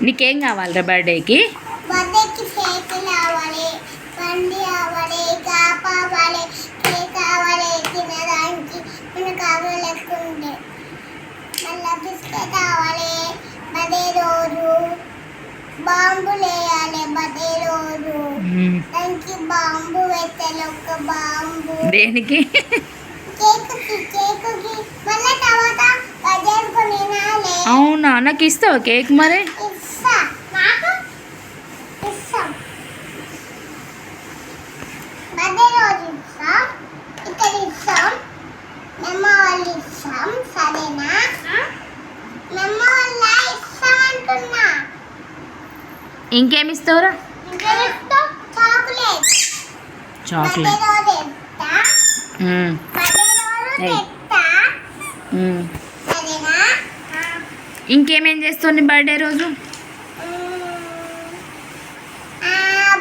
నీకేం కావాలరా బర్త్డేకి? కేక్ కావాలి, బండి కావాలి, కావాలి, కేక్ కావాలి, తినడానికి మన కావాలనుకుంటే మళ్ళీ బిస్కెట్ కావాలి. బర్త్డే రోజు బాంబులు వేయాలి. బర్త్డే రోజు దానికి బాంబు పెట్టాలి. ఒక బాంబు దేనికి? కేకుకి మళ్ళీ తర్వాత గజేసుకొని తినాలి. అవునా, నాకు ఇస్తావా కేక్? మరి నాకు ఇస్తాం. బర్త్డే రోజు ఇస్తాం, ఇక్కడ ఇస్తాం, మెమ్మ వాళ్ళు ఇస్తాం. సరేనా? మెమ్మ వాళ్ళ ఇస్తాం అంటున్నా. ఇంకేమి ఇస్తావురా? చాక్లెట్. చాక్లెట్. బర్త్డే రోజు ఇస్తా. బర్త్డే రోజు ఇస్తా. సరేనా? ఇంకేమేం చేస్తావు నీ బర్త్డే రోజు?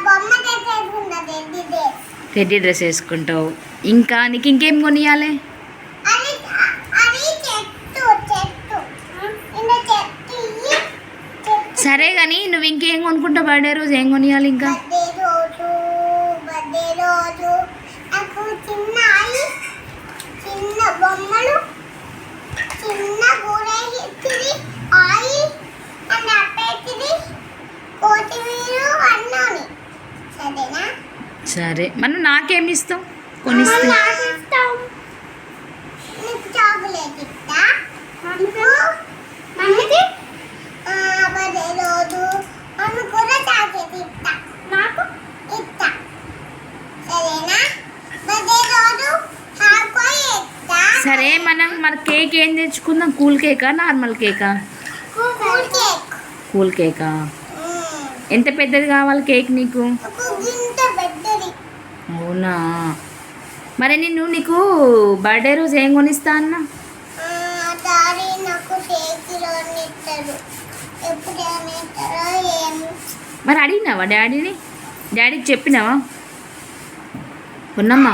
బొమ్మ తెచ్చేసుకుంటా. Teddy dress వేసుకుంటావు. ఇంకా నీకు ఇంకేం కొనియాలి? సరే కానీ నువ్వు ఇంకేం కొనుక్కుంటావు బర్త్డే రోజు? ఏం కొనియాలి ఇంకా? బర్త్డే రోజు నాకు చిన్న బొమ్మలు, చిన్న కూరేది, ఆయిల్ అని అప్పేది, కొత్తిమీర అన్నాని. సరేనా? సరే, మనం నాకేమి ఇస్తావు? కొనిస్తా. నీకు చాక్లెట్ ఇస్తా. బర్త్డే రోజు మమ్మీ కూడా చాక్లెట్ ఇస్తా. నాకు ఇస్తా. సరేనా? బర్త్డే రోజు హాకోయి ఇస్తా. సరే, మన కేక్ ఏం తెచ్చుకుందాం? కూల్ కేకా, నార్మల్ కేకా? Cool cake. కూల్ కేకా? ఎంత పెద్దది కావాలి కేక్ నీకు? ఇంత పెద్దది. అవునా, మరి నీకు బర్త్డే రోజు ఏం కొనిస్తా అన్నా? డాడీ నాకు కేకులు ఇస్తారు. ఎప్పుడు ఏమిస్తారో ఏమి. మరి అడిగినావా డాడీని? డాడీకి చెప్పినావా? ఉన్నమ్మా,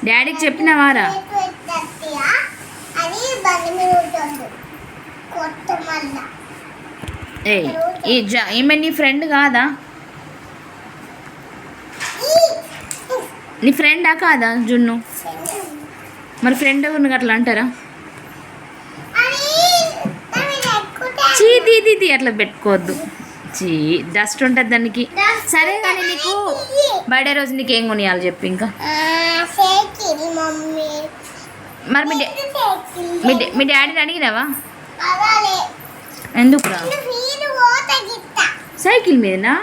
డాడీకి చెప్పినావారా? అది బండి మీద ఉంటుంది. కొత్త మళ్ళా ఈమె నీ ఫ్రెండ్ కాదా? నీ ఫ్రెండా కాదా జున్ను? మరి ఫ్రెండ్ నువ్వు అట్లా అంటారా? చీ దీది అట్లా పెట్టుకోవద్దు. చీ, డస్ట్ ఉంటుంది దానికి. సరే కానీ నీకు బర్త్డే రోజు నీకు ఏం కొనియాలి చెప్పు ఇంకా? మరి మీ డాడీని అడిగినావా? ఎందుకురా? సైకిల్ మీదనా?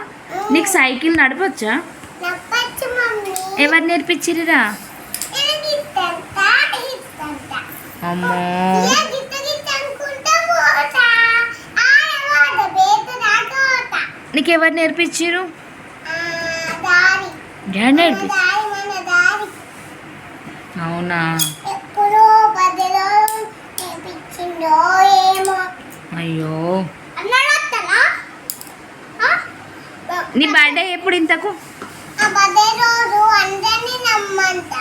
నీకు సైకిల్ నడపచ్చా? ఎవరు నేర్పించిరా? అమ్మో, నీకు ఎవరు నేర్పించారు? డాడీ నేర్పించి. అవునా? అయ్యో, నీ బర్త్డే ఎప్పుడు ఇంతకు? బర్త్డే రోజు అందరినీ నమ్మంట.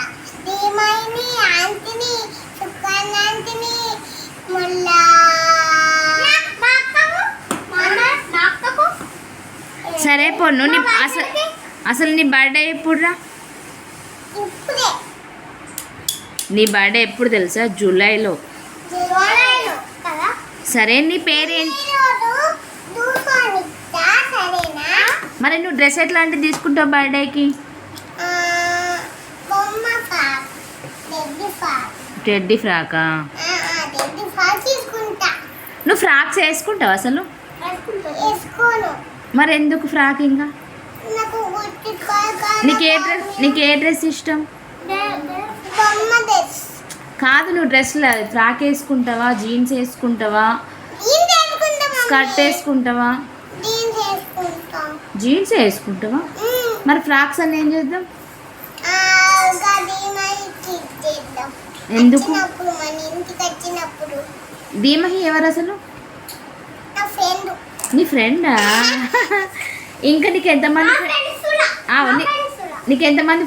దీమైని, ఆంటీని, సుకన్యాంటిని, మళ్ళా సరే పొన్ను, నీ అసలు నీ బర్త్డే ఎప్పుడురా? ఇప్పుడే. నీ బర్త్డే ఎప్పుడు తెలుసా? జూలైలో. సరే, నీ పేరేంటి? మరి నువ్వు డ్రెస్ ఎట్లాంటిది తీసుకుంటావు బర్త్డేకి? టెడ్డీ ఫ్రాకా? నువ్వు ఫ్రాక్స్ వేసుకుంటావు అసలు? మరి ఎందుకు ఫ్రాక్ ఇంకా? నీకు ఏ డ్రెస్ ఇష్టం? కాదు, నువ్వు డ్రెస్లో ఫ్రాక్ వేసుకుంటావా, జీన్స్ వేసుకుంటావా, స్కర్ట్ వేసుకుంటావా? జీన్స్ వేసుకుంటావా? మరి ఫ్రాక్స్ అన్నీ ఏం చేద్దాం? ఎందుకు? దీమహి ఎవరు అసలు? నీ ఫ్రెండా? ఇంకా నీకు ఎంతమంది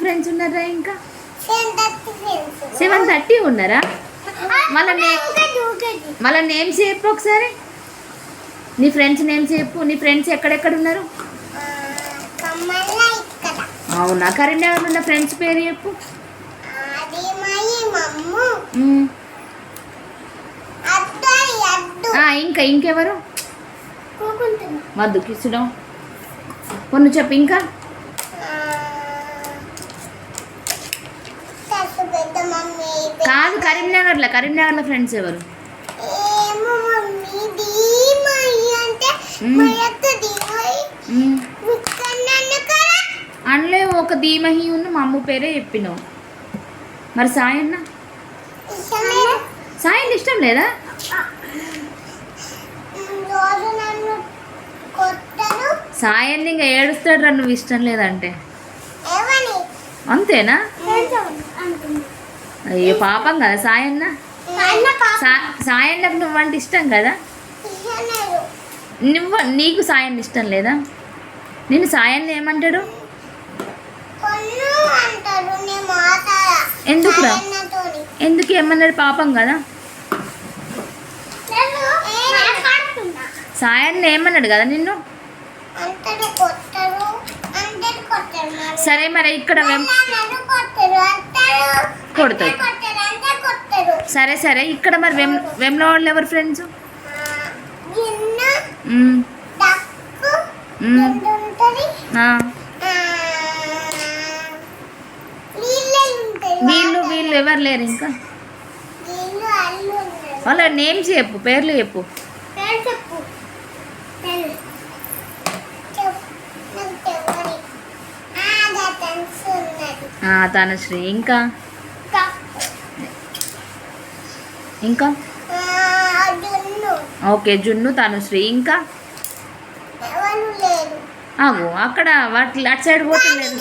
ఫ్రెండ్స్ ఉన్నారా? ఇంకా 7:30 ఉన్నారా? వాళ్ళ నేమ్స్ చెప్పు ఒకసారి. నీ ఫ్రెండ్స్ నేమ్స్ చెప్పు. నీ ఫ్రెండ్స్ ఎక్కడెక్కడ ఉన్నారు? అవునా? కరీంనగర్ ఉన్న ఫ్రెండ్స్ పేరు చెప్పు. ఇంకెవరు? వద్దు కిసుడం పొన్ను చెప్పు. ఇంకా కాదు, కరీంనగర్లో ఫ్రెండ్స్ ఎవరు? అందులో ఒక ధీమహి ఉన్న మా అమ్మ పేరే చెప్పినావు. మరి సాయన్న ఇష్టం లేదా? సాయన్ని ఇంకా ఏడుస్తాడు రా నువ్వు ఇష్టం లేదంటే. అంతేనా? అయ్యో పాపం కదా సాయన్న. సాయన్నకు నువ్వంటే ఇష్టం కదా? నీకు సాయన్న ఇష్టం లేదా? నేను సాయన్న ఏమంటాడు? ఎందుకు ఏమన్నాడు? పాపం కదా. సాయన్న ఏమన్నాడు కదా నిన్ను? సరే మరి ఇక్కడ కొడతాడు. సరే ఇక్కడ మరి వెమ్లో వాళ్ళు ఎవరు ఫ్రెండ్స్? వీళ్ళు ఎవరు లేరు ఇంకా? వాళ్ళ నేమ్స్ చెప్పు, పేర్లు చెప్పు. తనుశ్రీ. ఇంకా ఓకే, జున్ను, తనుశ్రీ. ఇంకా అవు అక్కడ అటు సైడ్ పోతలేదు.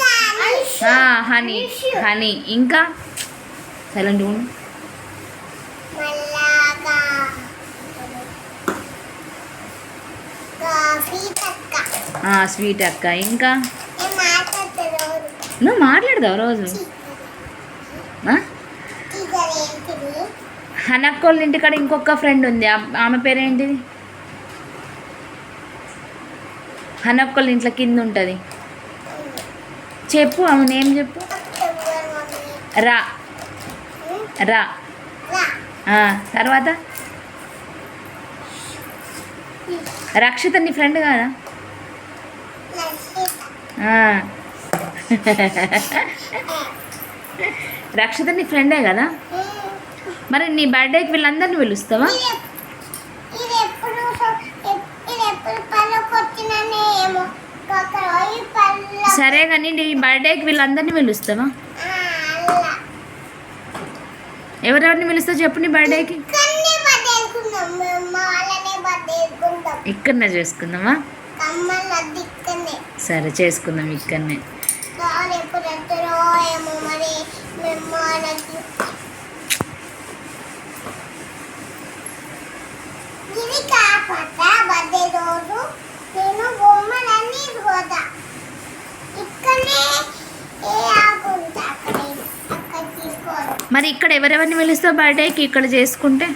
హనీ. ఇంకా సైలెంట్ ఉండు. స్వీట్ అక్క. ఇంకా నువ్వు మాట్లాడదావు రోజు? హనక్కోళ్ళ ఇంటికాడ ఇంకొక ఫ్రెండ్ ఉంది, ఆమె పేరేంటిది? హనక్కోళ్ళ ఇంట్లో కింద ఉంటుంది చెప్పు. ఆమె నేమ్ చెప్పు. రా. తర్వాత రక్షిత నీ ఫ్రెండ్ కదా? రక్షిత నీ ఫ్రెండే కదా? మరి నీ బర్త్డేకి వీళ్ళందరినీ పిలుస్తావా? సరే కానీ నీ బర్త్డేకి వీళ్ళందరినీ పిలుస్తావా? ఎవరెవరిని పిలుస్తావు చెప్పు నీ బర్త్డేకి? ఇక్కడనే చేసుకుందామా? సరే చేసుకుందాం ఇక్కడనే. మరి ఇక్కడ ఎవరెవరిని పిలుస్తావు బర్త్డేకి ఇక్కడ చేసుకుంటే?